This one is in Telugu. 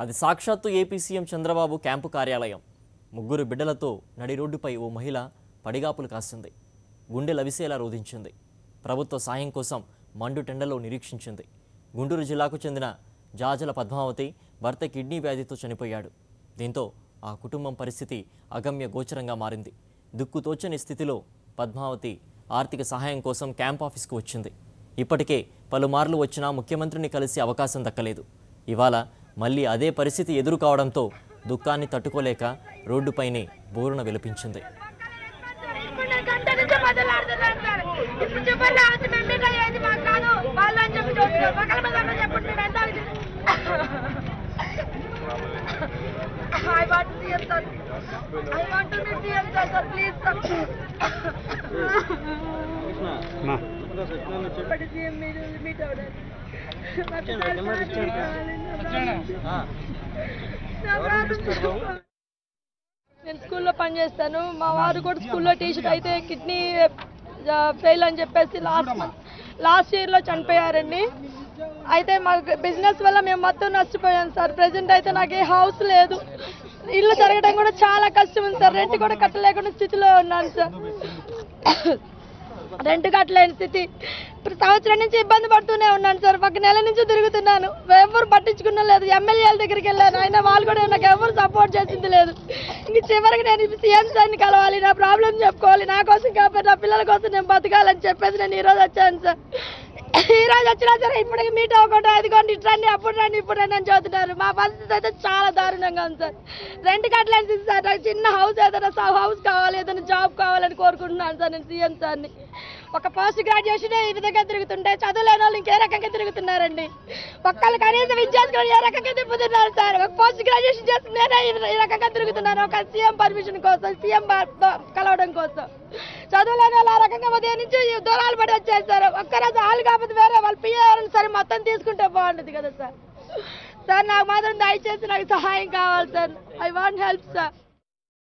అది సాక్షాత్తు ఏపీ సీఎం చంద్రబాబు క్యాంపు కార్యాలయం. ముగ్గురు బిడ్డలతో నడి రోడ్డుపై ఓ మహిళ పడిగాపులు కాసింది. గుండె లవిసేలా రోధించింది. ప్రభుత్వ సాయం కోసం మండు టెండలో నిరీక్షించింది. గుంటూరు జిల్లాకు చెందిన జాజల పద్మావతి భర్త కిడ్నీ వ్యాధితో చనిపోయాడు. దీంతో ఆ కుటుంబం పరిస్థితి అగమ్య గోచరంగా మారింది. దిక్కుతోచని స్థితిలో పద్మావతి ఆర్థిక సహాయం కోసం క్యాంప్ ఆఫీస్కు వచ్చింది. ఇప్పటికే పలుమార్లు వచ్చినా ముఖ్యమంత్రిని కలిసి అవకాశం దక్కలేదు. ఇవాళ మళ్ళీ అదే పరిస్థితి ఎదురు కావడంతో దుఃఖాన్ని తట్టుకోలేక రోడ్డుపైనే బోరున విలపించింది. నేను స్కూల్లో పనిచేస్తాను. మా వారు కూడా స్కూల్లో టీచర్ అయితే కిడ్నీ ఫెయిల్ అని చెప్పేసి లాస్ట్ ఇయర్లో చనిపోయారండి. అయితే మా బిజినెస్ వల్ల మేము మొత్తం నష్టపోయాం సార్. ప్రెసెంట్ అయితే నాకు ఏ హౌస్ లేదు. ఇల్లు జరగడం కూడా చాలా కష్టం ఉంది సార్. రెంట్ కూడా కట్టలేకుండా స్థితిలో ఉన్నాను సార్. రెంట్ కట్టలేని స్థితి. సంవత్సరం నుంచి ఇబ్బంది పడుతూనే ఉన్నాను సార్. ఒక నెల నుంచి తిరుగుతున్నాను. ఎవరు పట్టించుకున్న లేదు. ఎమ్మెల్యేల దగ్గరికి వెళ్ళాను. అయినా వాళ్ళు కూడా నాకు ఎవరు సపోర్ట్ చేసింది లేదు. ఇంక చివరికి నేను సీఎం సార్ని కలవాలి, నా ప్రాబ్లం చెప్పుకోవాలి, నా కోసం కాకపోతే నా పిల్లల కోసం నేను బతకాలని చెప్పేసి నేను ఈరోజు వచ్చాను సార్. ఈరోజు వచ్చినా సరే ఇప్పటికి మీట్ అవ్వకుండా అదిగోండి ఇటు రండి, అప్పుడు రండి, ఇప్పుడు రండి అని చదువుతున్నారు. మా పరిస్థితి అయితే చాలా దారుణంగా ఉంది సార్. రెంట్ కట్టలేదు సార్. నాకు చిన్న హౌస్ ఏదైనా హౌస్ కావాలి, ఏదైనా జాబ్ కావాలని కోరుకుంటున్నాను సార్ నేను సీఎం సార్ని. ఒక పోస్ట్ గ్రాడ్యుయేషన్ ఈ విధంగా తిరుగుతుంటే చదువులేని వాళ్ళు ఇంకే రకంగా తిరుగుతున్నారండి. ఒక్కళ్ళు కనీసం విద్యార్థులు ఏ రకంగా తిప్పుతున్నారు సార్. ఒక పోస్ట్ గ్రాడ్యుయేషన్ చేసి నేనే ఈ రకంగా తిరుగుతున్నాను. ఒక సీఎం పర్మిషన్ కోసం, సీఎం కలవడం కోసం. చదువులేని వాళ్ళు ఆ రకంగా ఉదయం నుంచి దూరాలు పడి వచ్చేస్తారు. ఒక్కరోజు వాళ్ళు కాకపోతే వేరే వాళ్ళు పిల్లలు సరే మొత్తం తీసుకుంటే బాగుంటుంది కదా సార్. సార్ నాకు మాత్రం దయచేసి నాకు సహాయం కావాలి sir. I want help sir.